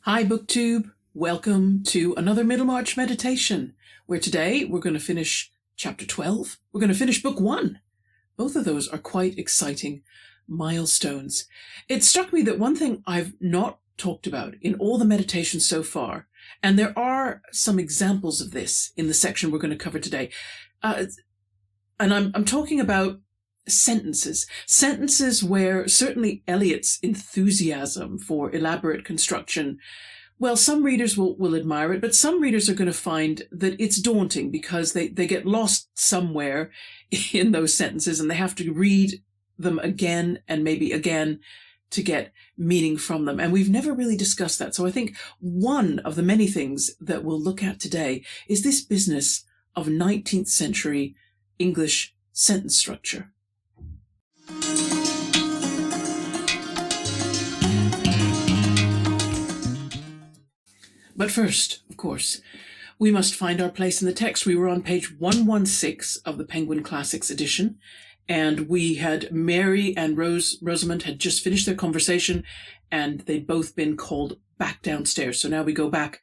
Hi, BookTube. Welcome to another Middlemarch meditation, where today we're going to finish chapter 12. We're going to finish book 1. Both of those are quite exciting milestones. It struck me that one thing I've not talked about in all the meditations so far, and there are some examples of this in the section we're going to cover today, and I'm talking about sentences where certainly Eliot's enthusiasm for elaborate construction, well, some readers will admire it, but some readers are going to find that it's daunting because they get lost somewhere in those sentences and they have to read them again and maybe again to get meaning from them. And we've never really discussed that. So I think one of the many things that we'll look at today is this business of 19th century English sentence structure. But first, of course, we must find our place in the text. We were on page 116 of the Penguin Classics edition, and we had Mary and Rosamond had just finished their conversation, and they'd both been called back downstairs. So now we go back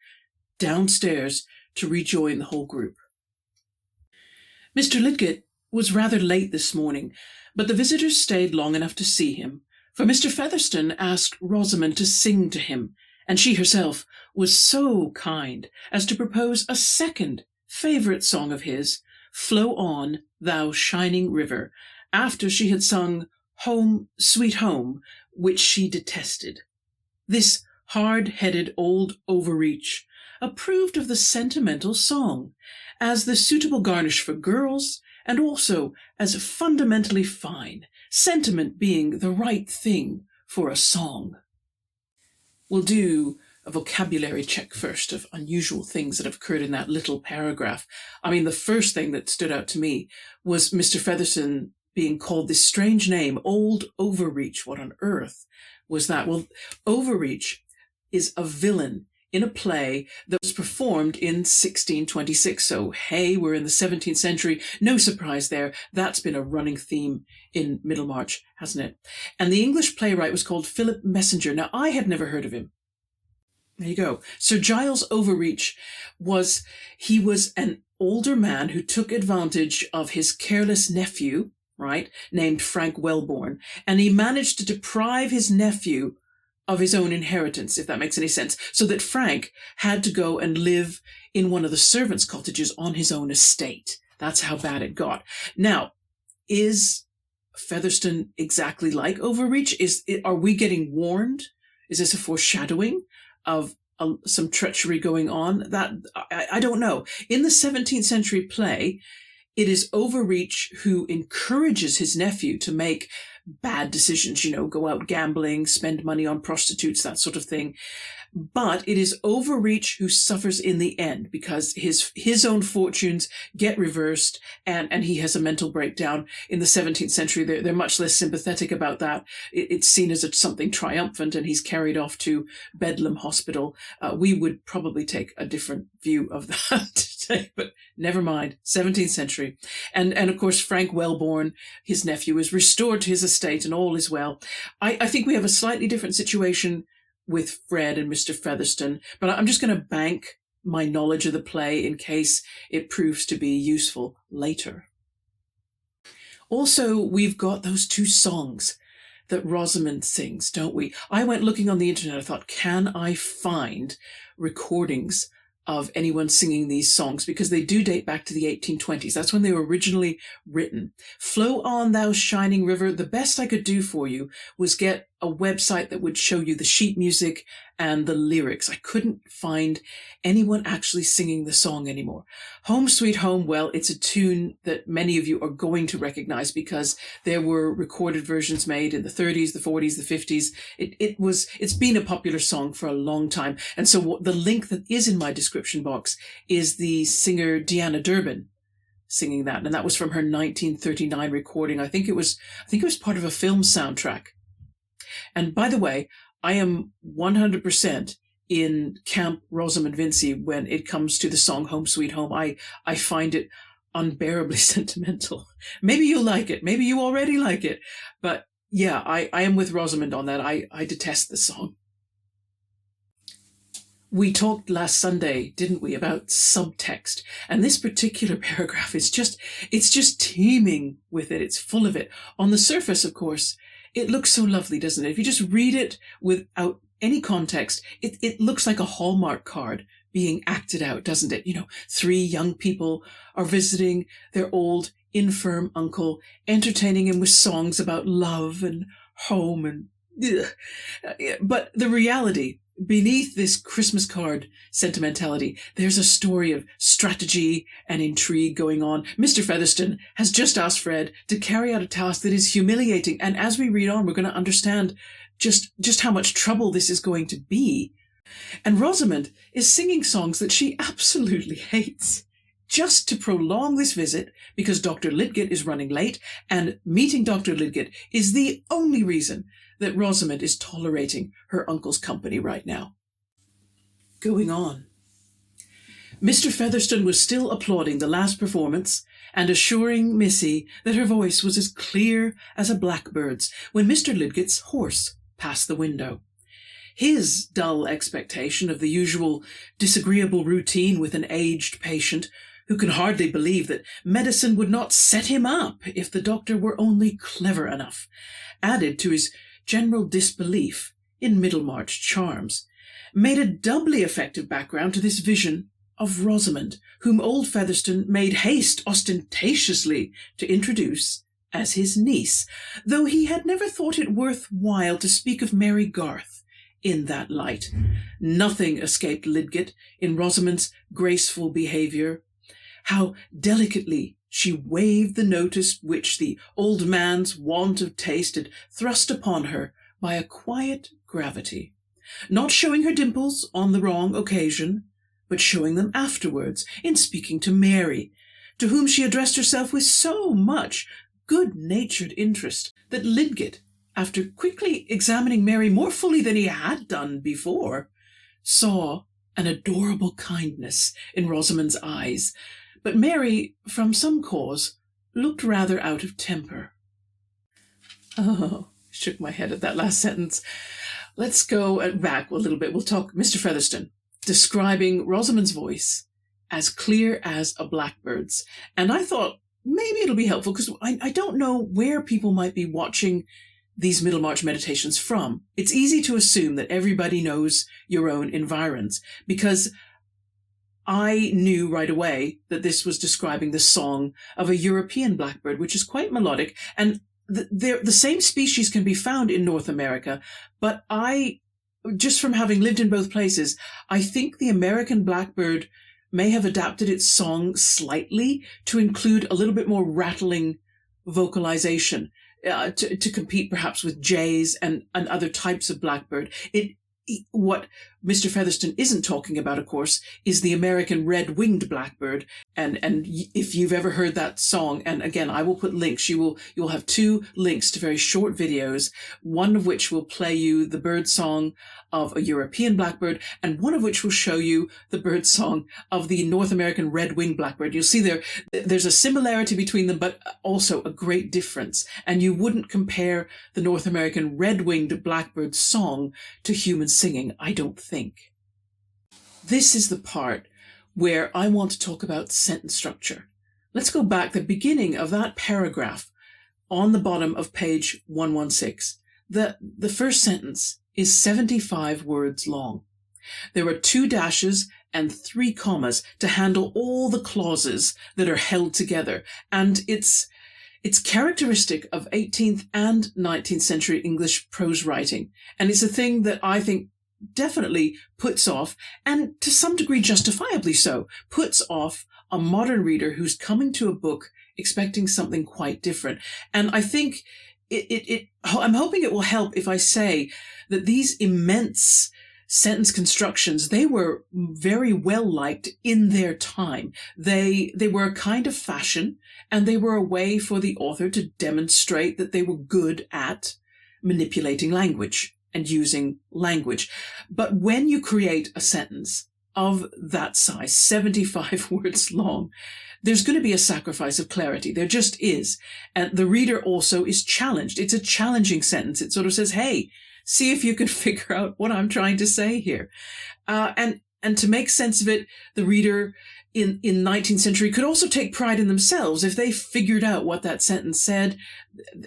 downstairs to rejoin the whole group. Mr. Lidgett was rather late this morning, but the visitors stayed long enough to see him, for Mr. Featherstone asked Rosamond to sing to him, and she herself was so kind as to propose a second favourite song of his, Flow On, Thou Shining River, after she had sung Home, Sweet Home, which she detested. This hard-headed old overreach approved of the sentimental song as the suitable garnish for girls, and also as fundamentally fine, sentiment being the right thing for a song. We'll do a vocabulary check first of unusual things that have occurred in that little paragraph. I mean, the first thing that stood out to me was Mr. Featherstone being called this strange name, Old Overreach. What on earth was that? Well, Overreach is a villain in a play that was performed in 1626. So, hey, we're in the 17th century. No surprise there. That's been a running theme in Middlemarch, hasn't it? And the English playwright was called Philip Messenger. Now, I had never heard of him. There you go. Sir Giles Overreach was an older man who took advantage of his careless nephew, right, named Frank Wellborn, and he managed to deprive his nephew of his own inheritance, if that makes any sense, so that Frank had to go and live in one of the servants' cottages on his own estate. That's how bad it got. Now, is Featherstone exactly like Overreach? Are we getting warned? Is this a foreshadowing of some treachery going on? That I don't know. In the 17th century play, it is Overreach who encourages his nephew to make bad decisions, go out gambling, spend money on prostitutes, that sort of thing. But it is Overreach who suffers in the end because his own fortunes get reversed and he has a mental breakdown. In the 17th century, they're much less sympathetic about that. It's seen as something triumphant and he's carried off to Bedlam Hospital. We would probably take a different view of that today, but never mind, 17th century. And of course, Frank Wellborn, his nephew, is restored to his estate and all is well. I think we have a slightly different situation with Fred and Mr. Featherstone, but I'm just going to bank my knowledge of the play in case it proves to be useful later. Also, we've got those two songs that Rosamond sings, don't we? I went looking on the internet. I thought, can I find recordings of anyone singing these songs? Because they do date back to the 1820s. That's when they were originally written. Flow On, Thou Shining River. The best I could do for you was get a website that would show you the sheet music and the lyrics. I couldn't find anyone actually singing the song anymore. Home Sweet Home, well, it's a tune that many of you are going to recognize because there were recorded versions made in the 30s, the 40s, the 50s. It's been a popular song for a long time. And so the link that is in my description box is the singer Deanna Durbin singing that. And that was from her 1939 recording. I think it was part of a film soundtrack. And by the way, I am 100% in Camp Rosamond Vincy when it comes to the song Home Sweet Home. I find it unbearably sentimental. Maybe you'll like it. Maybe you already like it. But yeah, I am with Rosamond on that. I detest the song. We talked last Sunday, didn't we, about subtext. And this particular paragraph is it's just teeming with it. It's full of it. On the surface, of course, it looks so lovely, doesn't it? If you just read it without any context, it looks like a Hallmark card being acted out, doesn't it? 3 young people are visiting their old, infirm uncle, entertaining him with songs about love and home and... But the reality, beneath this Christmas card sentimentality, there's a story of strategy and intrigue going on. Mr. Featherston has just asked Fred to carry out a task that is humiliating, and as we read on, we're going to understand just how much trouble this is going to be. And Rosamond is singing songs that she absolutely hates, just to prolong this visit, because Dr. Lidgett is running late, and meeting Dr. Lidgett is the only reason that Rosamond is tolerating her uncle's company right now. Going on. Mr. Featherston was still applauding the last performance and assuring Missy that her voice was as clear as a blackbird's when Mr. Lidgett's horse passed the window. His dull expectation of the usual disagreeable routine with an aged patient who can hardly believe that medicine would not set him up if the doctor were only clever enough, added to his general disbelief in Middlemarch charms, made a doubly effective background to this vision of Rosamond, whom old Featherston made haste ostentatiously to introduce as his niece, though he had never thought it worth while to speak of Mary Garth in that light. Nothing escaped Lidgett in Rosamond's graceful behaviour. How delicately she waived the notice which the old man's want of taste had thrust upon her by a quiet gravity, not showing her dimples on the wrong occasion, but showing them afterwards in speaking to Mary, to whom she addressed herself with so much good-natured interest that Lidgett, after quickly examining Mary more fully than he had done before, saw an adorable kindness in Rosamond's eyes, but Mary, from some cause, looked rather out of temper. Oh, shook my head at that last sentence. Let's go back a little bit. We'll talk Mr. Featherston, describing Rosamond's voice as clear as a blackbird's. And I thought maybe it'll be helpful because I don't know where people might be watching these Middlemarch meditations from. It's easy to assume that everybody knows your own environs, because I knew right away that this was describing the song of a European blackbird, which is quite melodic, and the same species can be found in North America, but just from having lived in both places, I think the American blackbird may have adapted its song slightly to include a little bit more rattling vocalization, to compete perhaps with jays and other types of blackbird. What Mr. Featherston isn't talking about, of course, is the American red-winged blackbird. And if you've ever heard that song, and again, I will put links, you'll have 2 links to very short videos, one of which will play you the bird song of a European blackbird, and one of which will show you the bird song of the North American red-winged blackbird. You'll see there's a similarity between them, but also a great difference. And you wouldn't compare the North American red-winged blackbird song to human singing, I don't think. This is the part where I want to talk about sentence structure. Let's go back to the beginning of that paragraph on the bottom of page 116. The first sentence is 75 words long. There are 2 dashes and 3 commas to handle all the clauses that are held together, and it's characteristic of 18th and 19th century English prose writing, and it's a thing that I think definitely puts off, and to some degree justifiably so, puts off a modern reader who's coming to a book expecting something quite different. And I think I'm hoping it will help if I say that these immense sentence constructions, they were very well liked in their time. They were a kind of fashion, and they were a way for the author to demonstrate that they were good at manipulating language and using language. But when you create a sentence of that size, 75 words long, there's going to be a sacrifice of clarity. There just is. And the reader also is challenged. It's a challenging sentence. It sort of says, hey, see if you can figure out what I'm trying to say here. And And to make sense of it, the reader in 19th century could also take pride in themselves. If they figured out what that sentence said,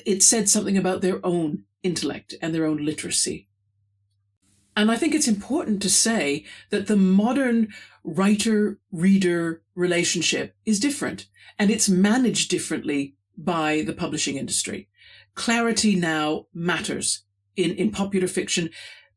it said something about their own intellect and their own literacy. And I think it's important to say that the modern writer-reader relationship is different, and it's managed differently by the publishing industry. Clarity now matters in popular fiction,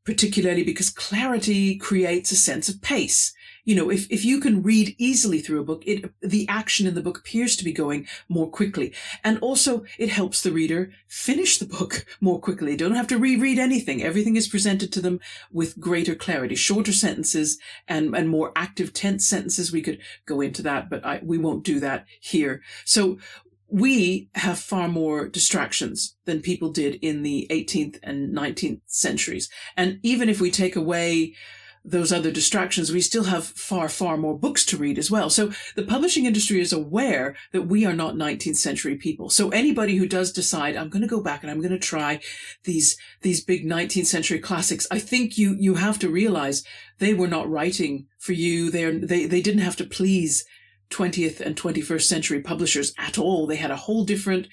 particularly because clarity creates a sense of pace. You know, if you can read easily through a book, the action in the book appears to be going more quickly. And also it helps the reader finish the book more quickly. Don't have to reread anything. Everything is presented to them with greater clarity, shorter sentences and more active tense sentences. We could go into that, but we won't do that here. So we have far more distractions than people did in the 18th and 19th centuries. And even if we take away those other distractions, we still have far, far more books to read as well. So the publishing industry is aware that we are not 19th century people. So anybody who does decide, I'm going to go back and I'm going to try these big 19th century classics, I think you have to realize they were not writing for you. They didn't have to please 20th and 21st century publishers at all. They had a whole different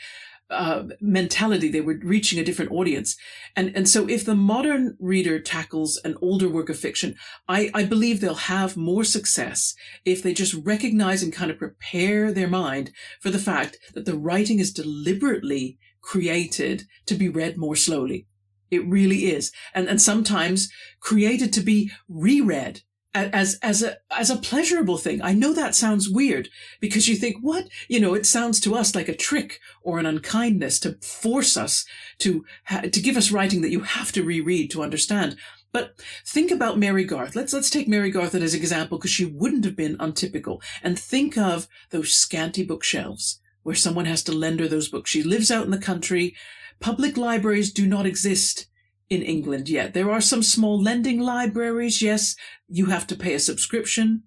mentality. They were reaching a different audience. And so if the modern reader tackles an older work of fiction, I believe they'll have more success if they just recognize and kind of prepare their mind for the fact that the writing is deliberately created to be read more slowly. It really is. And sometimes created to be reread as a pleasurable thing. I know that sounds weird because you think, what? You know, it sounds to us like a trick or an unkindness to force us to give us writing that you have to reread to understand. But think about Mary Garth. Let's take Mary Garth as an example because she wouldn't have been untypical. And think of those scanty bookshelves where someone has to lend her those books. She lives out in the country. Public libraries do not exist in England yet. There are some small lending libraries. Yes, you have to pay a subscription,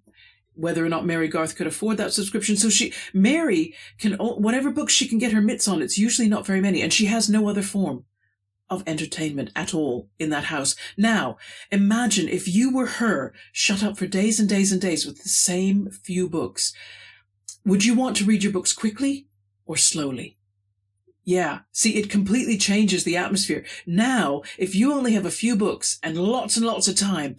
whether or not Mary Garth could afford that subscription. So Mary can, whatever books she can get her mitts on, it's usually not very many, and she has no other form of entertainment at all in that house. Now, imagine if you were her, shut up for days and days and days with the same few books. Would you want to read your books quickly or slowly? Yeah. See, it completely changes the atmosphere. Now, if you only have a few books and lots of time,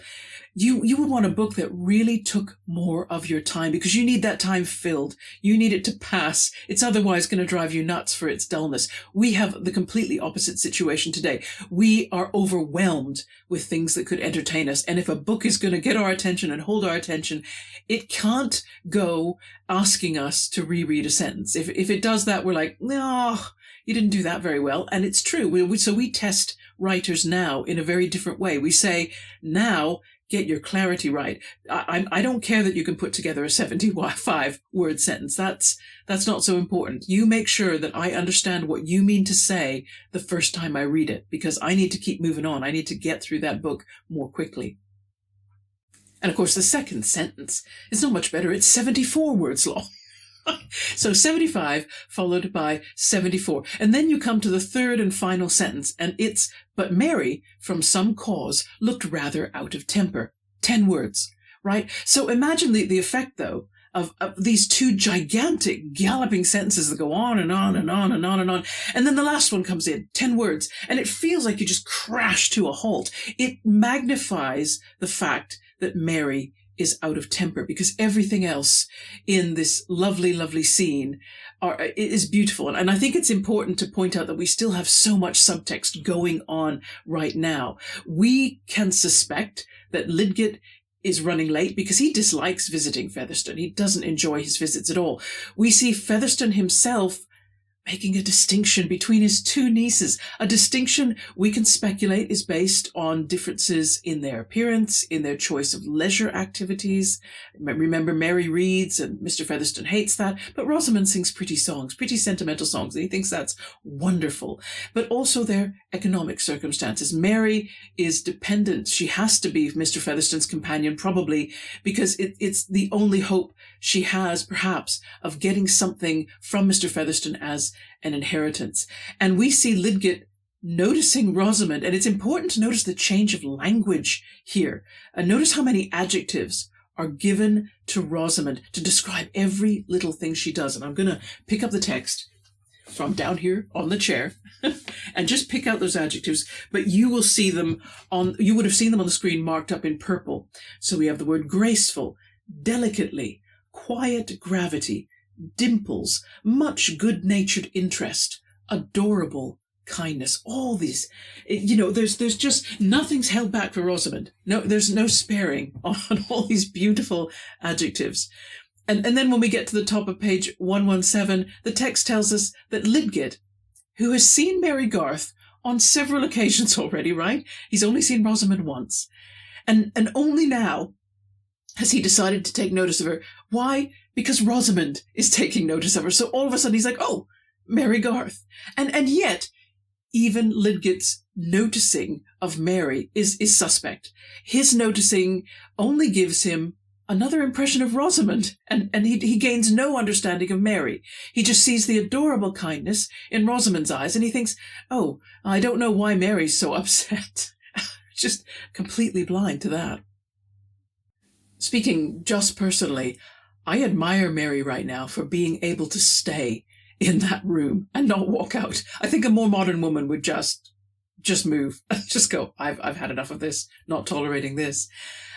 you would want a book that really took more of your time because you need that time filled. You need it to pass. It's otherwise going to drive you nuts for its dullness. We have the completely opposite situation today. We are overwhelmed with things that could entertain us. And if a book is going to get our attention and hold our attention, it can't go asking us to reread a sentence. If it does that, we're like, no, you didn't do that very well. And it's true. So we test writers now in a very different way. We say, now get your clarity right. I don't care that you can put together a 75-word sentence. That's not so important. You make sure that I understand what you mean to say the first time I read it, because I need to keep moving on. I need to get through that book more quickly. And of course, the second sentence is not much better. It's 74 words long. So 75 followed by 74. And then you come to the third and final sentence, and it's, but Mary, from some cause, looked rather out of temper. 10 words, right? So imagine the effect, though, of these two gigantic galloping sentences that go on and on and on and on and on. And then the last one comes in, 10 words, and it feels like you just crash to a halt. It magnifies the fact that Mary is out of temper because everything else in this lovely, lovely scene is beautiful. And I think it's important to point out that we still have so much subtext going on right now. We can suspect that Lidgett is running late because he dislikes visiting Featherston. He doesn't enjoy his visits at all. We see Featherston himself making a distinction between his two nieces, a distinction we can speculate is based on differences in their appearance, in their choice of leisure activities. Remember, Mary reads and Mr. Featherston hates that, but Rosamond sings pretty songs, pretty sentimental songs, and he thinks that's wonderful. But also their economic circumstances. Mary is dependent. She has to be Mr. Featherston's companion, probably, because it's the only hope she has, perhaps, of getting something from Mr. Featherston as an inheritance. And we see Lidgett noticing Rosamond, and it's important to notice the change of language here. Notice how many adjectives are given to Rosamond to describe every little thing she does. And I'm going to pick up the text from down here on the chair and just pick out those adjectives, but you would have seen them on the screen marked up in purple. So we have the word graceful, delicately, quiet gravity, dimples, much good-natured interest, adorable, kindness, all these, there's just nothing's held back for Rosamond. No, there's no sparing on all these beautiful adjectives. And then when we get to the top of page 117, the text tells us that Lidgett, who has seen Mary Garth on several occasions already, right? He's only seen Rosamond once. And only now has he decided to take notice of her. Why? Because Rosamond is taking notice of her. So all of a sudden he's like, oh, Mary Garth. And yet, even Lidgett's noticing of Mary is suspect. His noticing only gives him another impression of Rosamond, and he gains no understanding of Mary. He just sees the adorable kindness in Rosamond's eyes, and he thinks, oh, I don't know why Mary's so upset. Just completely blind to that. Speaking just personally, I admire Mary right now for being able to stay in that room and not walk out. I think a more modern woman would just move, just go, I've had enough of this, not tolerating this.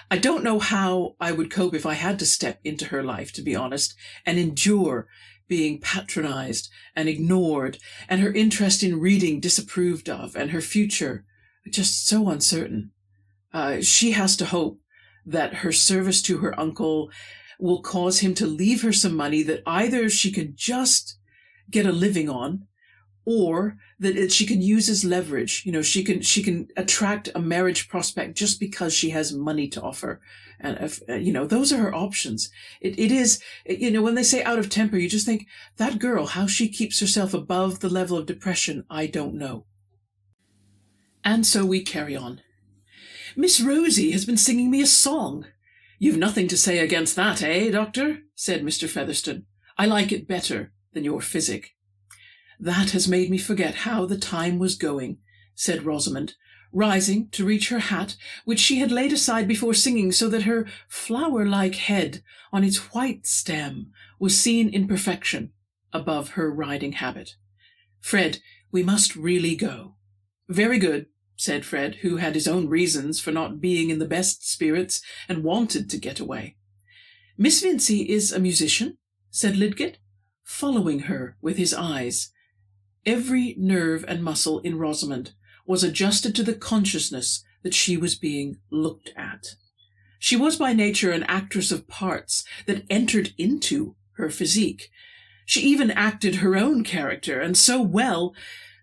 I don't know how I would cope if I had to step into her life, to be honest, and endure being patronized and ignored, and her interest in reading disapproved of, and her future just so uncertain. She has to hope that her service to her uncle will cause him to leave her some money that either she can just get a living on, or that she can use as leverage. She can attract a marriage prospect just because she has money to offer. And those are her options. It is, when they say out of temper, you just think, that girl, how she keeps herself above the level of depression, I don't know. And so we carry on. Miss Rosie has been singing me a song. You've nothing to say against that, eh, Doctor? Said Mr. Featherstone. I like it better than your physic. That has made me forget how the time was going, said Rosamond, rising to reach her hat, which she had laid aside before singing, so that her flower-like head on its white stem was seen in perfection above her riding habit. Fred, we must really go. Very good, said Fred, who had his own reasons for not being in the best spirits and wanted to get away. Miss Vincey is a musician, said Lidgett, following her with his eyes. Every nerve and muscle in Rosamond was adjusted to the consciousness that she was being looked at. She was by nature an actress of parts that entered into her physique. She even acted her own character, and so well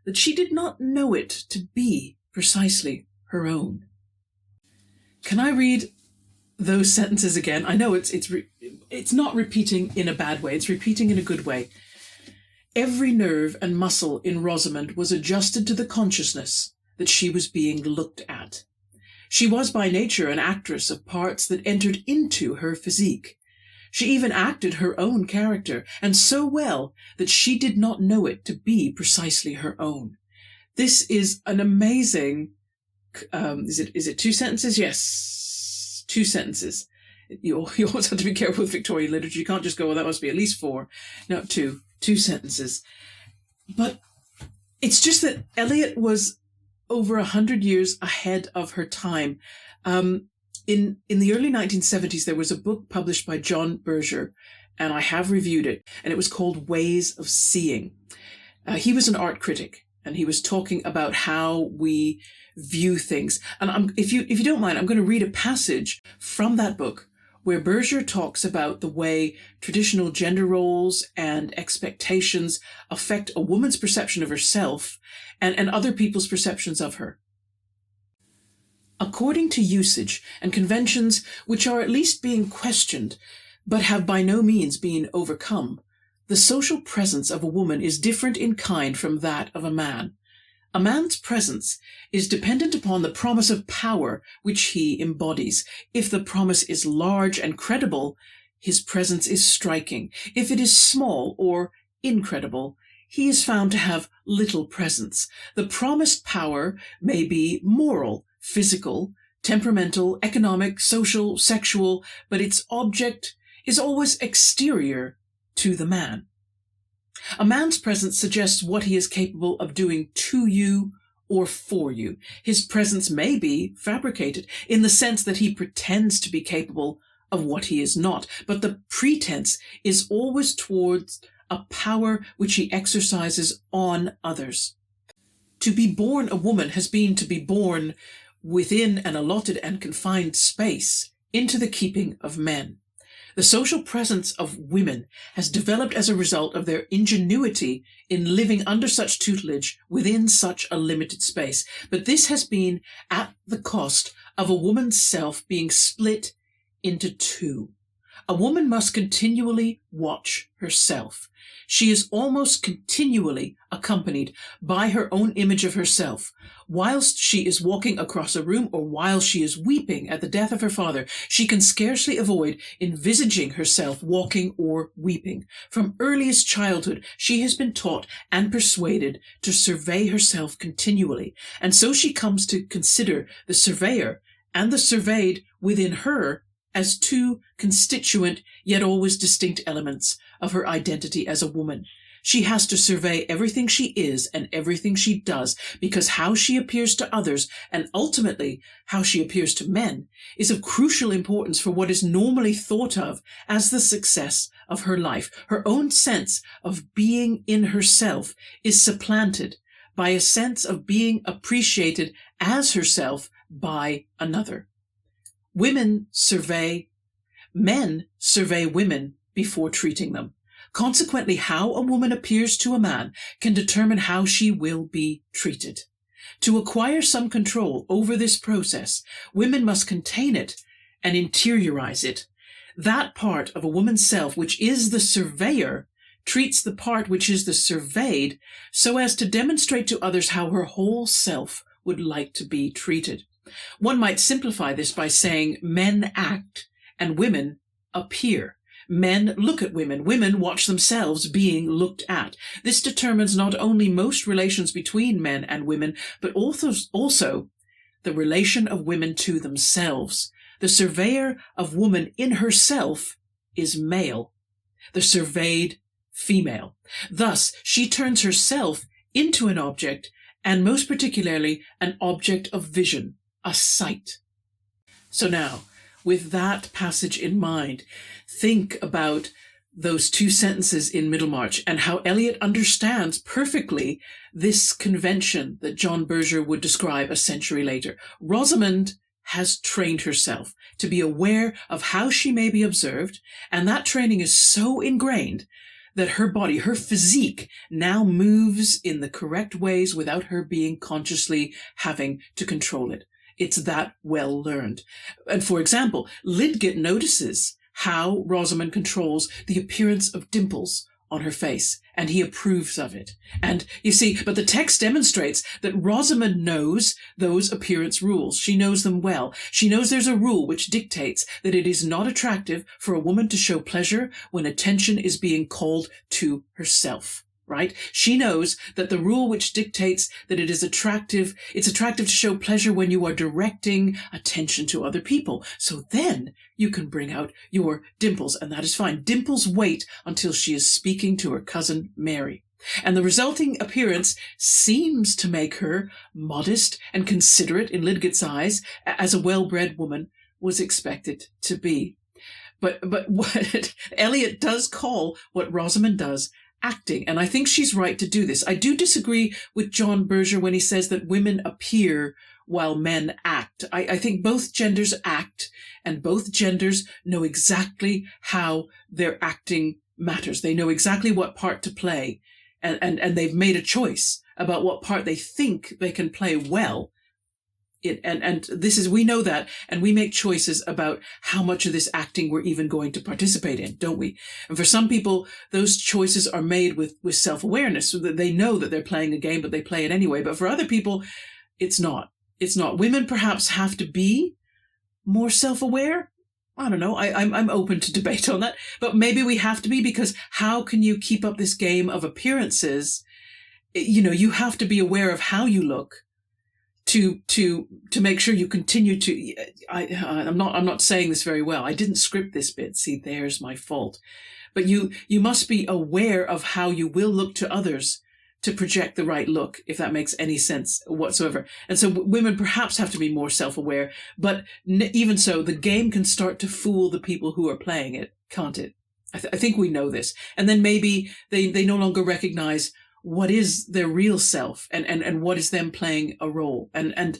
that she did not know it to be precisely her own. Can I read those sentences again? I know it's not repeating in a bad way, it's repeating in a good way. Every nerve and muscle in Rosamond was adjusted to the consciousness that she was being looked at. She was by nature an actress of parts that entered into her physique. She even acted her own character, and so well that she did not know it to be precisely her own. This is an amazing, is it 2 sentences? Yes, 2 sentences. You always have to be careful with Victorian literature. You can't just go, well, that must be at least 4. No, 2 sentences. But it's just that Eliot was over 100 years ahead of her time. In the early 1970s, there was a book published by John Berger, and I have reviewed it, and it was called Ways of Seeing. He was an art critic, and he was talking about how we view things. And if you don't mind, I'm going to read a passage from that book where Berger talks about the way traditional gender roles and expectations affect a woman's perception of herself and other people's perceptions of her. According to usage and conventions which are at least being questioned, but have by no means been overcome, the social presence of a woman is different in kind from that of a man. A man's presence is dependent upon the promise of power which he embodies. If the promise is large and credible, his presence is striking. If it is small or incredible, he is found to have little presence. The promised power may be moral, physical, temperamental, economic, social, sexual, but its object is always exterior to the man. A man's presence suggests what he is capable of doing to you or for you. His presence may be fabricated in the sense that he pretends to be capable of what he is not, but the pretense is always towards a power which he exercises on others. To be born a woman has been to be born within an allotted and confined space into the keeping of men. The social presence of women has developed as a result of their ingenuity in living under such tutelage within such a limited space, but this has been at the cost of a woman's self being split into two. A woman must continually watch herself. She is almost continually accompanied by her own image of herself. Whilst she is walking across a room or while she is weeping at the death of her father, she can scarcely avoid envisaging herself walking or weeping. From earliest childhood, she has been taught and persuaded to survey herself continually, and so she comes to consider the surveyor and the surveyed within her as two constituent yet always distinct elements of her identity as a woman. She has to survey everything she is and everything she does, because how she appears to others, and ultimately how she appears to men, is of crucial importance for what is normally thought of as the success of her life. Her own sense of being in herself is supplanted by a sense of being appreciated as herself by another. Men survey women before treating them. Consequently, how a woman appears to a man can determine how she will be treated. To acquire some control over this process, women must contain it and interiorize it. That part of a woman's self which is the surveyor treats the part which is the surveyed so as to demonstrate to others how her whole self would like to be treated. One might simplify this by saying men act and women appear. Men look at women. Women watch themselves being looked at. This determines not only most relations between men and women, but also the relation of women to themselves. The surveyor of woman in herself is male, the surveyed female. Thus, she turns herself into an object, and most particularly an object of vision, a sight. So now, with that passage in mind, think about those two sentences in Middlemarch and how Eliot understands perfectly this convention that John Berger would describe a century later. Rosamond has trained herself to be aware of how she may be observed, and that training is so ingrained that her body, her physique, now moves in the correct ways without her being consciously having to control it. It's that well learned. And for example, Lidgett notices how Rosamond controls the appearance of dimples on her face, and he approves of it. And you see, but the text demonstrates that Rosamond knows those appearance rules. She knows them well. She knows there's a rule which dictates that it is not attractive for a woman to show pleasure when attention is being called to herself. Right? She knows that the rule which dictates that it's attractive to show pleasure when you are directing attention to other people. So then you can bring out your dimples, and that is fine. Dimples wait until she is speaking to her cousin Mary. And the resulting appearance seems to make her modest and considerate in Lidgett's eyes, as a well-bred woman was expected to be. But what Eliot does call what Rosamond does acting, and I think she's right to do this. I do disagree with John Berger when he says that women appear while men act. I think both genders act, and both genders know exactly how their acting matters. They know exactly what part to play, and they've made a choice about what part they think they can play well. And this is, we know that, and we make choices about how much of this acting we're even going to participate in, don't we? And for some people, those choices are made with self-awareness, so that they know that they're playing a game, but they play it anyway. But for other people, it's not. It's not. Women perhaps have to be more self-aware, I don't know. I'm open to debate on that, but maybe we have to be, because how can you keep up this game of appearances? You have to be aware of how you look to make sure you continue to. I'm not saying this very well. I didn't script this bit. See, there's my fault. But you must be aware of how you will look to others to project the right look, if that makes any sense whatsoever. And so women perhaps have to be more self-aware, but even so, the game can start to fool the people who are playing it, can't it? I think we know this. And then maybe they no longer recognize what is their real self and what is them playing a role. And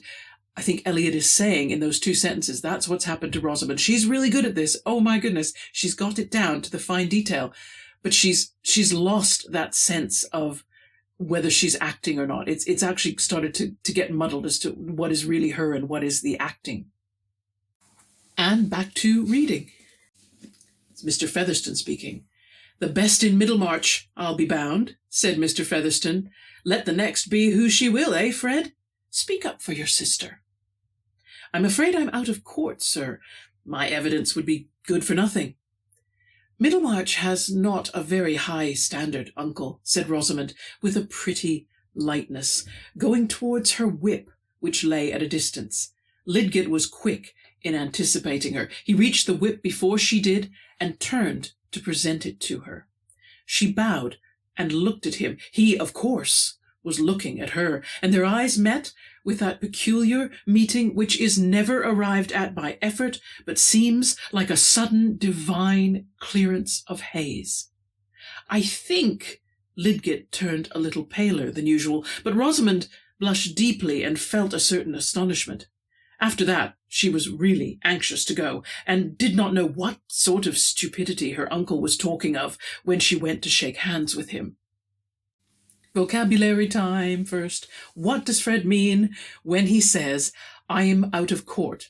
I think Eliot is saying in those two sentences, that's what's happened to Rosamond. She's really good at this. Oh my goodness, she's got it down to the fine detail, but she's lost that sense of whether she's acting or not. It's actually started to get muddled as to what is really her and what is the acting. And back to reading. It's Mr. Featherston speaking. "The best in Middlemarch, I'll be bound," said Mr. Featherston. "Let the next be who she will, eh, Fred? Speak up for your sister." "I'm afraid I'm out of court, sir. My evidence would be good for nothing." "Middlemarch has not a very high standard, uncle," said Rosamond, with a pretty lightness, going towards her whip, which lay at a distance. Lidgett was quick in anticipating her. He reached the whip before she did and turned to present it to her. She bowed and looked at him. He, of course, was looking at her, and their eyes met with that peculiar meeting which is never arrived at by effort, but seems like a sudden divine clearance of haze. I think Lidgett turned a little paler than usual, but Rosamond blushed deeply and felt a certain astonishment. After that, she was really anxious to go, and did not know what sort of stupidity her uncle was talking of when she went to shake hands with him. Vocabulary time first. What does Fred mean when he says, "I'm out of court"?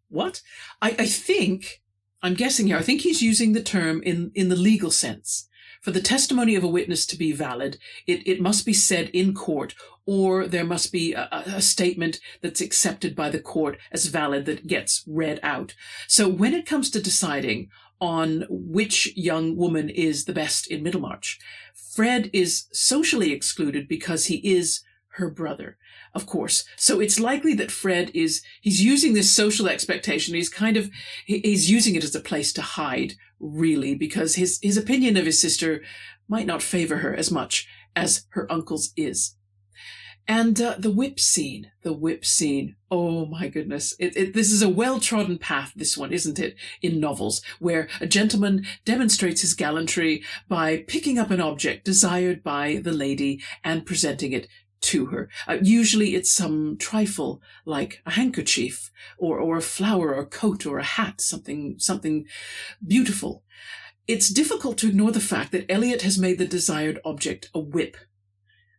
What? I think, I'm guessing here, I think he's using the term in the legal sense. For the testimony of a witness to be valid, it must be said in court, or there must be a statement that's accepted by the court as valid that gets read out. So when it comes to deciding on which young woman is the best in Middlemarch, Fred is socially excluded because he is her brother, of course. So it's likely that he's using this social expectation. He's using it as a place to hide, really, because his opinion of his sister might not favor her as much as her uncle's is. And the whip scene. Oh my goodness. This is a well-trodden path, this one, isn't it, in novels, where a gentleman demonstrates his gallantry by picking up an object desired by the lady and presenting it to her. Usually it's some trifle like a handkerchief or a flower or a coat or a hat, something beautiful. It's difficult to ignore the fact that Eliot has made the desired object a whip,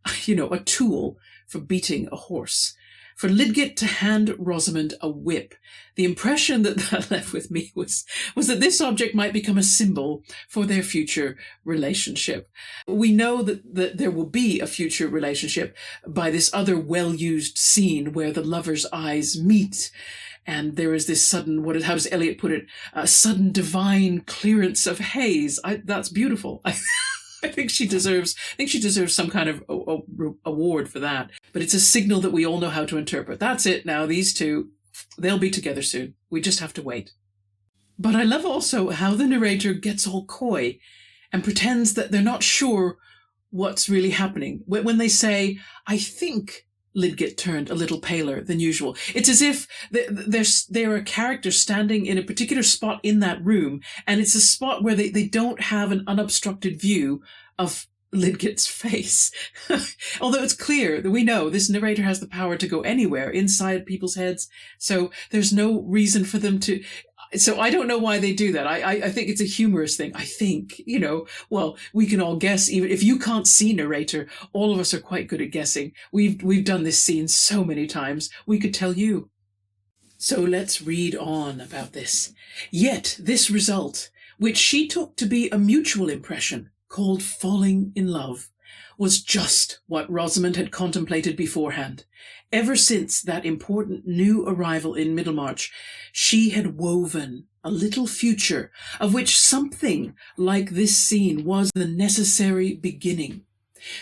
a tool for beating a horse. For Lidgett to hand Rosamond a whip, the impression that left with me was that this object might become a symbol for their future relationship. We know that there will be a future relationship by this other well-used scene where the lovers' eyes meet, and there is this sudden, how does Eliot put it, a sudden divine clearance of haze. That's beautiful. I think she deserves some kind of award for that. But it's a signal that we all know how to interpret. That's it now. These two, they'll be together soon. We just have to wait. But I love also how the narrator gets all coy and pretends that they're not sure what's really happening. When they say, "I think Lidgett turned a little paler than usual," it's as if they're a character standing in a particular spot in that room, and it's a spot where they don't have an unobstructed view of Lidgett's face. Although it's clear that we know this narrator has the power to go anywhere inside people's heads, so there's no reason for them to. So I don't know why they do that. I think it's a humorous thing. I think, well, we can all guess. Even if you can't see narrator, all of us are quite good at guessing. We've done this scene so many times. We could tell you. So let's read on about this. "Yet this result, which she took to be a mutual impression, called falling in love, was just what Rosamond had contemplated beforehand. Ever since that important new arrival in Middlemarch, she had woven a little future, of which something like this scene was the necessary beginning.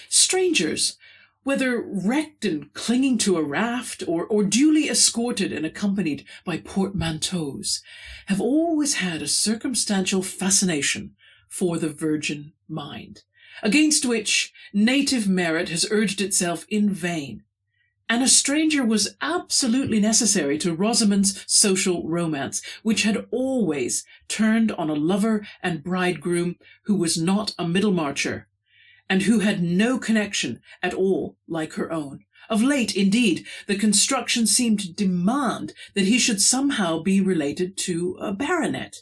Strangers, whether wrecked and clinging to a raft, or duly escorted and accompanied by portmanteaus, have always had a circumstantial fascination for the virgin mind, against which native merit has urged itself in vain. And a stranger was absolutely necessary to Rosamond's social romance, which had always turned on a lover and bridegroom who was not a Middlemarcher, and who had no connection at all like her own. Of late, indeed, the construction seemed to demand that he should somehow be related to a baronet.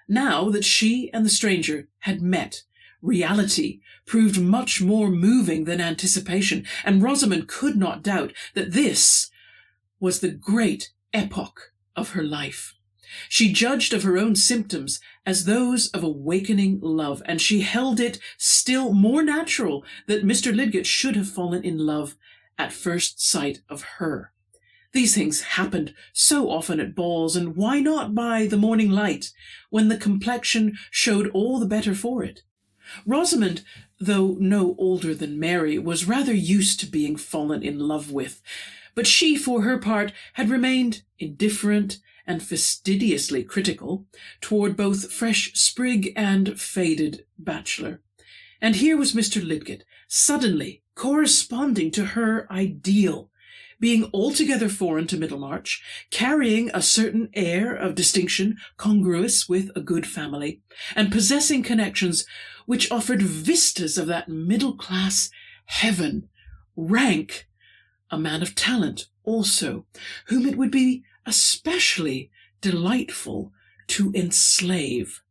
Now that she and the stranger had met, reality proved much more moving than anticipation, and Rosamond could not doubt that this was the great epoch of her life. She judged of her own symptoms as those of awakening love, and she held it still more natural that Mr. Lidgett should have fallen in love at first sight of her. These things happened so often at balls, and why not by the morning light, when the complexion showed all the better for it? Rosamond, though no older than Mary, was rather used to being fallen in love with, but she, for her part, had remained indifferent and fastidiously critical toward both fresh sprig and faded bachelor. And here was Mr. Lidgett, suddenly corresponding to her ideal, being altogether foreign to Middlemarch, carrying a certain air of distinction congruous with a good family, and possessing connections which offered vistas of that middle-class heaven, rank, a man of talent also, whom it would be especially delightful to enslave.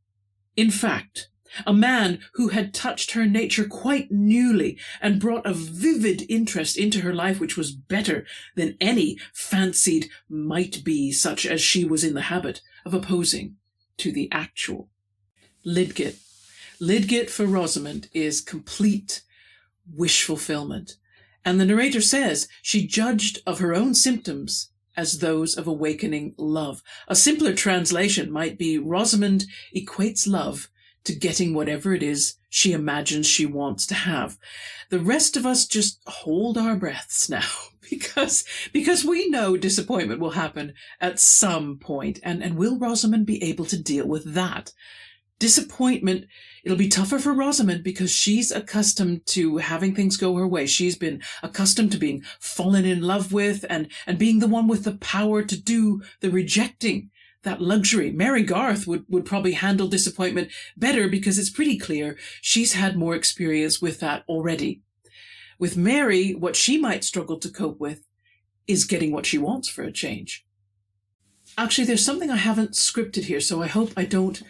In fact, a man who had touched her nature quite newly and brought a vivid interest into her life which was better than any fancied might be such as she was in the habit of opposing to the actual. Lidgett for Rosamond is complete wish fulfillment, and the narrator says she judged of her own symptoms as those of awakening love. A simpler translation might be Rosamond equates love to getting whatever it is she imagines she wants to have. The rest of us just hold our breaths now, because we know disappointment will happen at some point, and will Rosamond be able to deal with that? Disappointment, it'll be tougher for Rosamond because she's accustomed to having things go her way. She's been accustomed to being fallen in love with and being the one with the power to do the rejecting, that luxury. Mary Garth would probably handle disappointment better because it's pretty clear she's had more experience with that already. With Mary, what she might struggle to cope with is getting what she wants for a change. Actually, there's something I haven't scripted here, so I hope I don't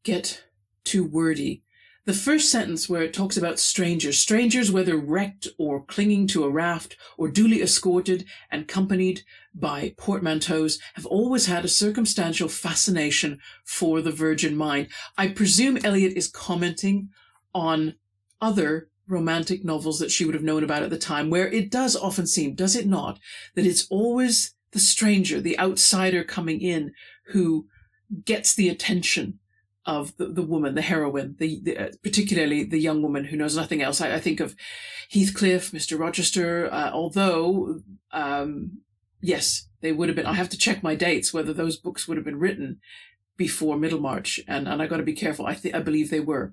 get too wordy. The first sentence where it talks about strangers, whether wrecked or clinging to a raft or duly escorted and accompanied by portmanteaus, have always had a circumstantial fascination for the virgin mind. I presume Eliot is commenting on other romantic novels that she would have known about at the time, where it does often seem, does it not, that it's always the stranger, the outsider coming in, who gets the attention of the woman, the heroine, particularly the young woman who knows nothing else. I think of Heathcliff, Mr. Rochester, although, yes, they would have been, I have to check my dates, whether those books would have been written before Middlemarch, and I got to be careful. I believe they were.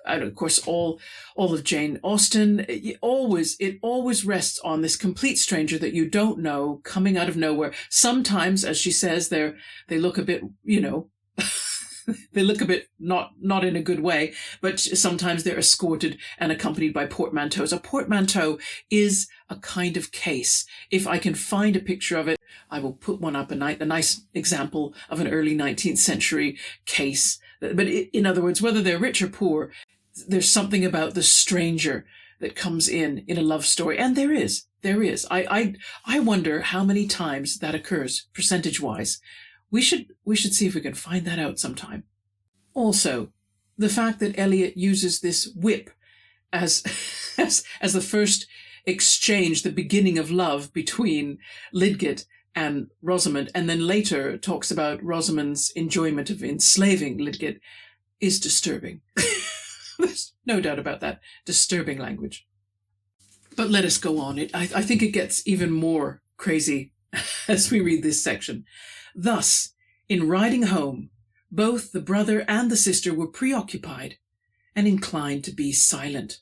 And of course, all of Jane Austen, it always rests on this complete stranger that you don't know, coming out of nowhere. Sometimes, as she says, they look a bit, they look a bit not in a good way, but sometimes they're escorted and accompanied by portmanteaus. A portmanteau is a kind of case. If I can find a picture of it, I will put one up, a nice example of an early 19th century case. But in other words, whether they're rich or poor, there's something about the stranger that comes in a love story. And there is. I wonder how many times that occurs, percentage-wise. We should see if we can find that out sometime. Also, the fact that Eliot uses this whip as the first exchange, the beginning of love between Lidgett and Rosamond, and then later talks about Rosamond's enjoyment of enslaving Lydgate, is disturbing. There's no doubt about that. Disturbing language. But let us go on. I think it gets even more crazy as we read this section. Thus, in riding home, both the brother and the sister were preoccupied and inclined to be silent.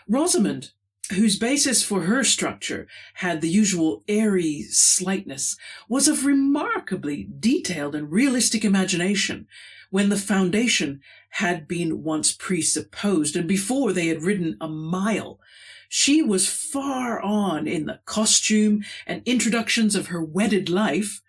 Rosamond, whose basis for her structure had the usual airy slightness, was of remarkably detailed and realistic imagination when the foundation had been once presupposed, and before they had ridden a mile. She was far on in the costume and introductions of her wedded life,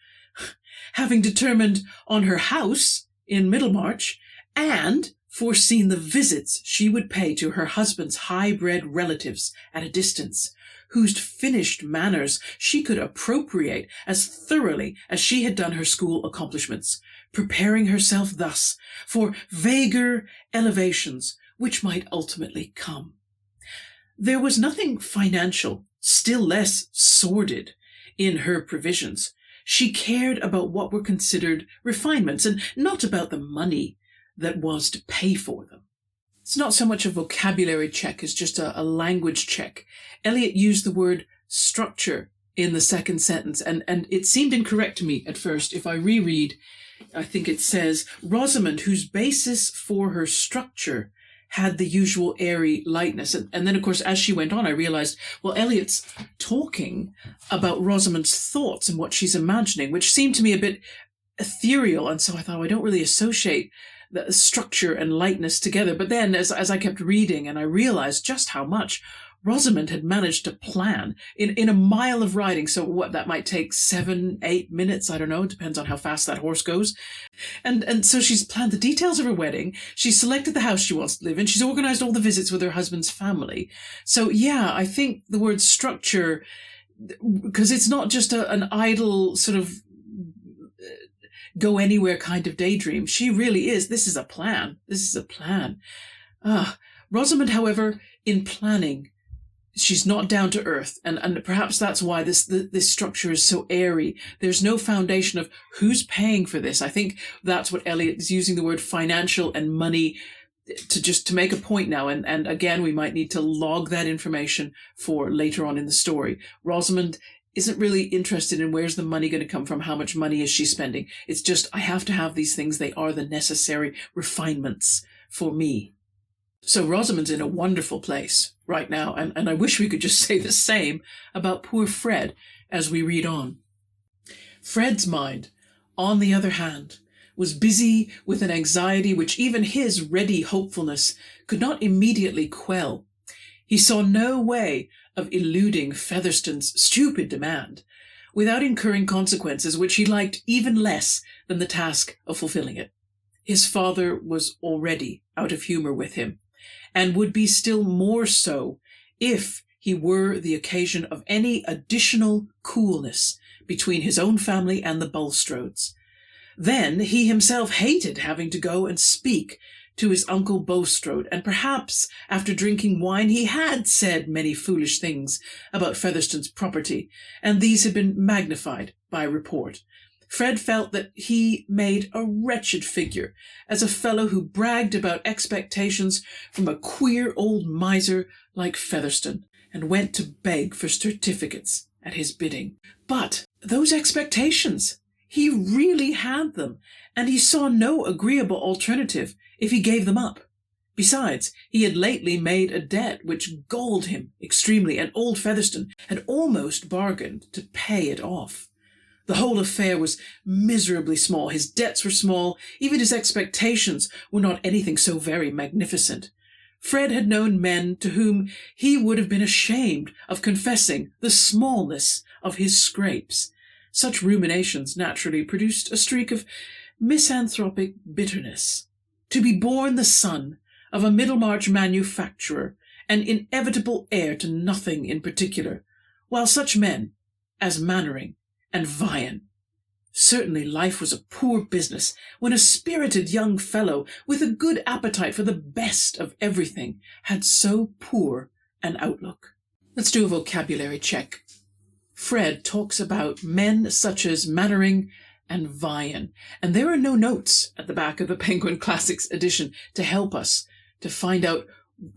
having determined on her house in Middlemarch, and foreseen the visits she would pay to her husband's high-bred relatives at a distance, whose finished manners she could appropriate as thoroughly as she had done her school accomplishments, preparing herself thus for vaguer elevations which might ultimately come. There was nothing financial, still less sordid, in her provisions. She cared about what were considered refinements, and not about the money that was to pay for them. It's not so much a vocabulary check as just a language check. Eliot used the word structure in the second sentence, and it seemed incorrect to me at first. If I reread, I think it says, Rosamond, whose basis for her structure had the usual airy lightness. And then, of course, as she went on, I realized, well, Eliot's talking about Rosamond's thoughts and what she's imagining, which seemed to me a bit ethereal. And so I thought, I don't really associate the structure and lightness together. But then as I kept reading, and I realized just how much Rosamond had managed to plan in a mile of riding. So what that might take 7-8 minutes. I don't know. It depends on how fast that horse goes. And so she's planned the details of her wedding. She's selected the house she wants to live in. She's organized all the visits with her husband's family. So yeah, I think the word structure, because it's not just an idle sort of go anywhere kind of daydream. She really is. This is a plan. This is a plan. Rosamond, however, in planning, she's not down to earth, and perhaps that's why this structure is so airy. There's no foundation of who's paying for this. I think that's what Eliot is using the word financial and money to make a point now. And again, we might need to log that information for later on in the story. Rosamond isn't really interested in where's the money going to come from, how much money is she spending. It's just, I have to have these things. They are the necessary refinements for me. So Rosamond's in a wonderful place right now, and I wish we could just say the same about poor Fred as we read on. Fred's mind, on the other hand, was busy with an anxiety which even his ready hopefulness could not immediately quell. He saw no way of eluding Featherston's stupid demand without incurring consequences which he liked even less than the task of fulfilling it. His father was already out of humour with him, and would be still more so if he were the occasion of any additional coolness between his own family and the Bulstrodes. Then he himself hated having to go and speak to his uncle Bulstrode, and perhaps after drinking wine he had said many foolish things about Featherston's property, and these had been magnified by report. Fred felt that he made a wretched figure as a fellow who bragged about expectations from a queer old miser like Featherston, and went to beg for certificates at his bidding. But those expectations, he really had them, and he saw no agreeable alternative if he gave them up. Besides, he had lately made a debt which galled him extremely, and old Featherston had almost bargained to pay it off. The whole affair was miserably small. His debts were small. Even his expectations were not anything so very magnificent. Fred had known men to whom he would have been ashamed of confessing the smallness of his scrapes. Such ruminations naturally produced a streak of misanthropic bitterness. To be born the son of a Middlemarch manufacturer, an inevitable heir to nothing in particular, while such men as Mannering and Vian. Certainly life was a poor business when a spirited young fellow with a good appetite for the best of everything had so poor an outlook. Let's do a vocabulary check. Fred talks about men such as Mannering and Vian, and there are no notes at the back of the Penguin Classics edition to help us to find out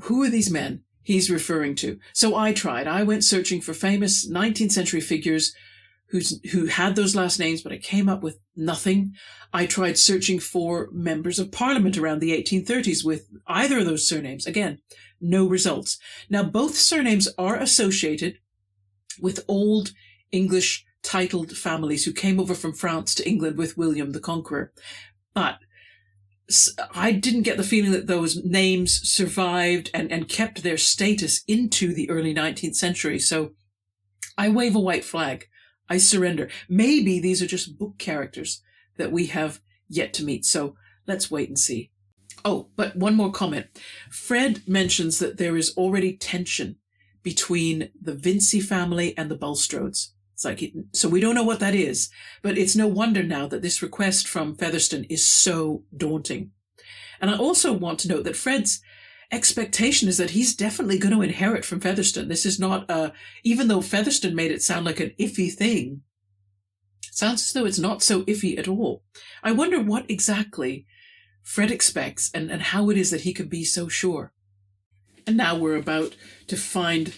who are these men he's referring to. So I went searching for famous 19th century figures who had those last names, but I came up with nothing. I tried searching for members of Parliament around the 1830s with either of those surnames. Again, no results. Now, both surnames are associated with old English titled families who came over from France to England with William the Conqueror. But I didn't get the feeling that those names survived and kept their status into the early 19th century. So I wave a white flag. I surrender. Maybe these are just book characters that we have yet to meet. So let's wait and see. Oh, but one more comment. Fred mentions that there is already tension between the Vincey family and the Bulstrodes. It's like, so we don't know what that is, but it's no wonder now that this request from Featherston is so daunting. And I also want to note that Fred's expectation is that he's definitely going to inherit from Featherston. This is not even though Featherston made it sound like an iffy thing, it sounds as though it's not so iffy at all. I wonder what exactly Fred expects and how it is that he could be so sure. And now we're about to find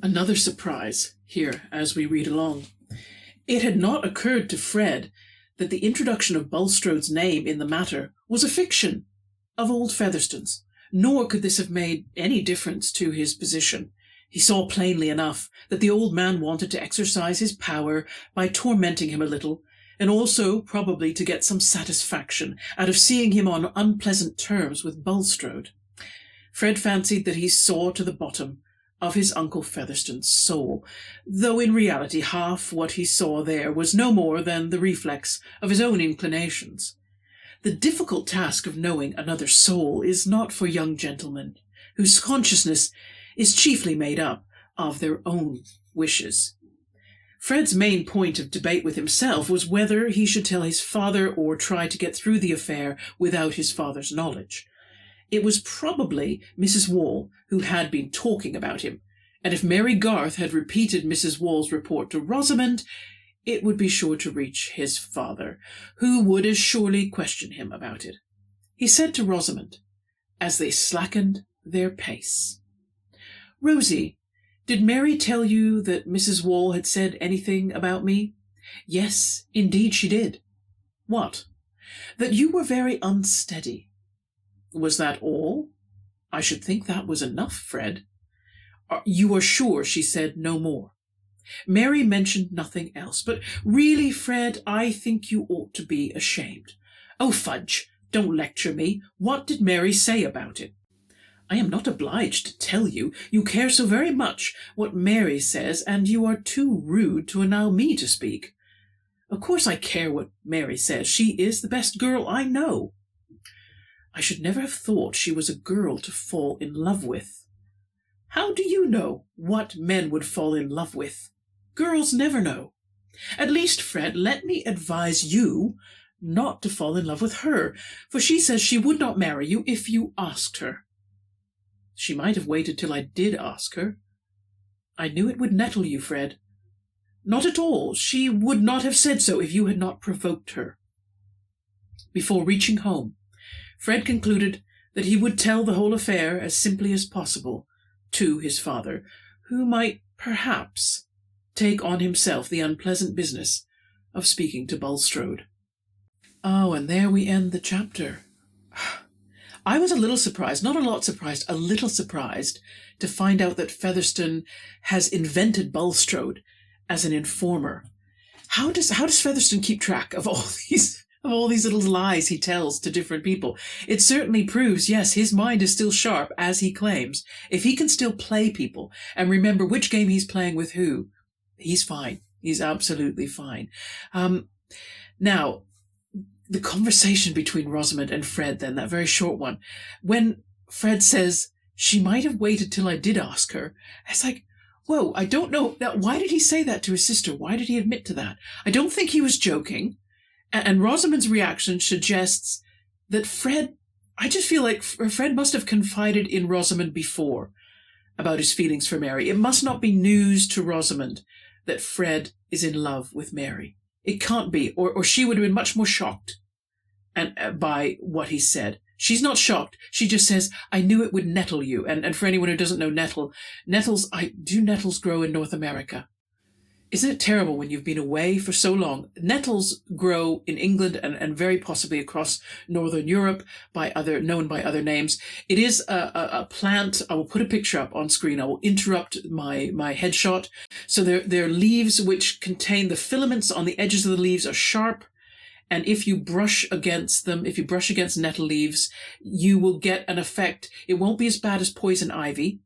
another surprise here as we read along. It had not occurred to Fred that the introduction of Bulstrode's name in the matter was a fiction of old Featherston's, nor could this have made any difference to his position. He saw plainly enough that the old man wanted to exercise his power by tormenting him a little, and also probably to get some satisfaction out of seeing him on unpleasant terms with Bulstrode. Fred fancied that he saw to the bottom of his Uncle Featherston's soul, though in reality half what he saw there was no more than the reflex of his own inclinations. The difficult task of knowing another's soul is not for young gentlemen, whose consciousness is chiefly made up of their own wishes. Fred's main point of debate with himself was whether he should tell his father or try to get through the affair without his father's knowledge. It was probably Mrs. Wall who had been talking about him, and if Mary Garth had repeated Mrs. Wall's report to Rosamond, it would be sure to reach his father, who would as surely question him about it. He said to Rosamond, as they slackened their pace, "Rosie, did Mary tell you that Mrs. Wall had said anything about me?" "Yes, indeed she did." "What?" "That you were very unsteady." "Was that all?" "I should think that was enough, Fred." "You are sure she said no more?" "Mary mentioned nothing else, but really, Fred, I think you ought to be ashamed." "Oh, fudge, don't lecture me. What did Mary say about it?" "I am not obliged to tell you. You care so very much what Mary says, and you are too rude to allow me to speak." "Of course I care what Mary says. She is the best girl I know." "I should never have thought she was a girl to fall in love with." "How do you know what men would fall in love with? Girls never know. At least, Fred, let me advise you not to fall in love with her, for she says she would not marry you if you asked her." "She might have waited till I did ask her." "I knew it would nettle you, Fred." "Not at all. She would not have said so if you had not provoked her." Before reaching home, Fred concluded that he would tell the whole affair as simply as possible to his father, who might perhaps take on himself the unpleasant business of speaking to Bulstrode. Oh, and there we end the chapter. I was a little surprised, not a lot surprised, a little surprised to find out that Featherston has invented Bulstrode as an informer. How does Featherston keep track of all these little lies he tells to different people? It certainly proves, yes, his mind is still sharp, as he claims. If he can still play people and remember which game he's playing with who, he's fine. He's absolutely fine. Now, the conversation between Rosamond and Fred, then, that very short one, when Fred says, "She might have waited till I did ask her," it's like, whoa, I don't know. Now, why did he say that to his sister? Why did he admit to that? I don't think he was joking. And Rosamond's reaction suggests that I just feel like Fred must have confided in Rosamond before about his feelings for Mary. It must not be news to Rosamond that Fred is in love with Mary. It can't be, or she would have been much more shocked by what he said. She's not shocked. She just says, I knew it would nettle you. And for anyone who doesn't know nettles grow in North America? Isn't it terrible when you've been away for so long? Nettles grow in England and very possibly across Northern Europe known by other names. It is a plant. I will put a picture up on screen. I will interrupt my headshot. So they're leaves which contain the filaments on the edges of the leaves are sharp. And if you brush against them, if you brush against nettle leaves, you will get an effect. It won't be as bad as poison ivy.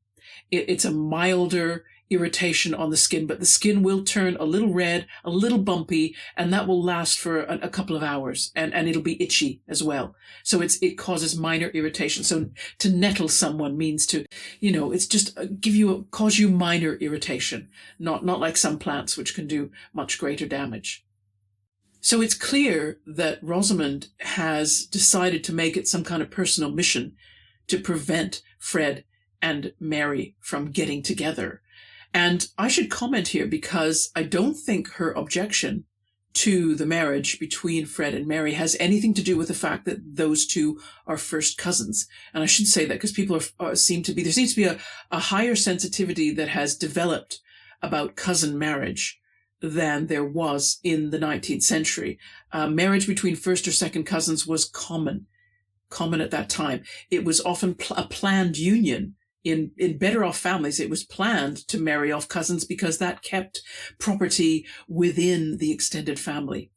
It's a milder irritation on the skin, but the skin will turn a little red, a little bumpy, and that will last for a couple of hours, and it'll be itchy as well. So it causes minor irritation. So to nettle someone means to, it's just cause you minor irritation, not like some plants which can do much greater damage. So it's clear that Rosamond has decided to make it some kind of personal mission to prevent Fred and Mary from getting together. And I should comment here because I don't think her objection to the marriage between Fred and Mary has anything to do with the fact that those two are first cousins. And I should say that because people there seems to be a higher sensitivity that has developed about cousin marriage than there was in the 19th century. Marriage between first or second cousins was common at that time. It was often a planned union. In better off families, it was planned to marry off cousins because that kept property within the extended family.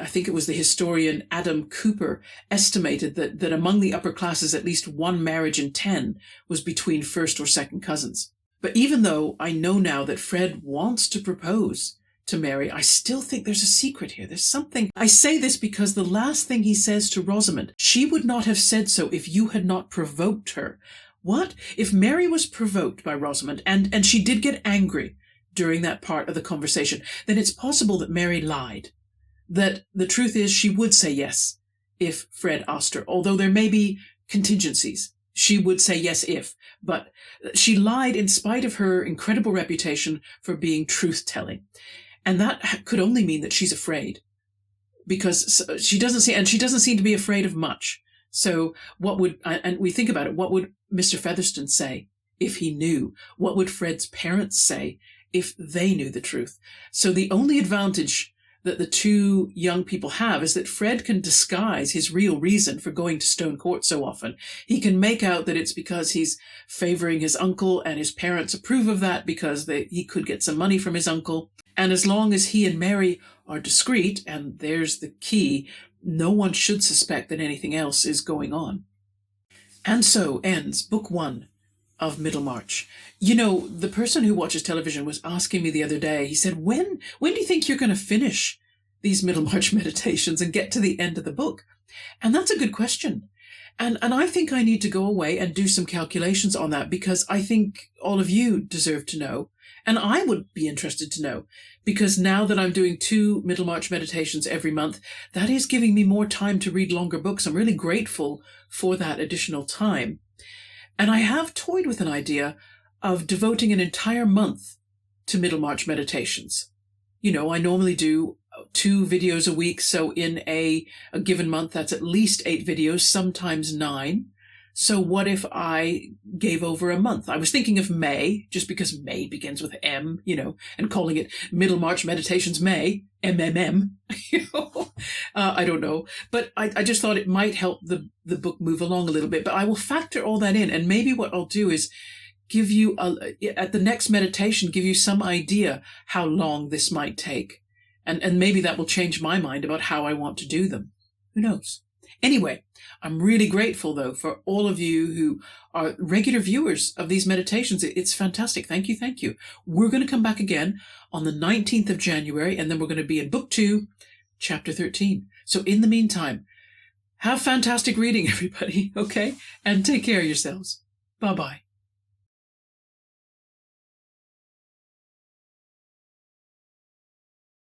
I think it was the historian Adam Cooper estimated that among the upper classes, at least one marriage in 10 was between first or second cousins. But even though I know now that Fred wants to propose to Mary, I still think there's a secret here. There's something. I say this because the last thing he says to Rosamond, she would not have said so if you had not provoked her. What? If Mary was provoked by Rosamond, and she did get angry during that part of the conversation, then it's possible that Mary lied. That the truth is she would say yes if Fred asked her, although there may be contingencies. She would say yes if, but she lied in spite of her incredible reputation for being truth-telling. And that could only mean that she's afraid, because she doesn't seem to be afraid of much. So and we think about it, what would Mr. Featherston say if he knew? What would Fred's parents say if they knew the truth? So the only advantage that the two young people have is that Fred can disguise his real reason for going to Stone Court so often. He can make out that it's because he's favoring his uncle, and his parents approve of that because he could get some money from his uncle. And as long as he and Mary are discreet, and there's the key, no one should suspect that anything else is going on. And so ends Book 1 of Middlemarch. The person who watches television was asking me the other day, he said, when do you think you're going to finish these Middlemarch meditations and get to the end of the book? And that's a good question. And I think I need to go away and do some calculations on that, because I think all of you deserve to know. And I would be interested to know, because now that I'm doing 2 Middlemarch meditations every month, that is giving me more time to read longer books. I'm really grateful for that additional time. And I have toyed with an idea of devoting an entire month to Middlemarch meditations. I normally do 2 videos a week. So in a given month, that's at least 8 videos, sometimes 9. So what if I gave over a month? I was thinking of May, just because May begins with M, and calling it Middlemarch Meditations May, MMM. I don't know. But I just thought it might help the book move along a little bit. But I will factor all that in. And maybe what I'll do is give you, at the next meditation, give you some idea how long this might take. And maybe that will change my mind about how I want to do them. Who knows? Anyway, I'm really grateful, though, for all of you who are regular viewers of these meditations. It's fantastic. Thank you. Thank you. We're going to come back again on the 19th of January, and then we're going to be in Book 2, Chapter 13. So in the meantime, have fantastic reading, everybody, okay? And take care of yourselves. Bye-bye.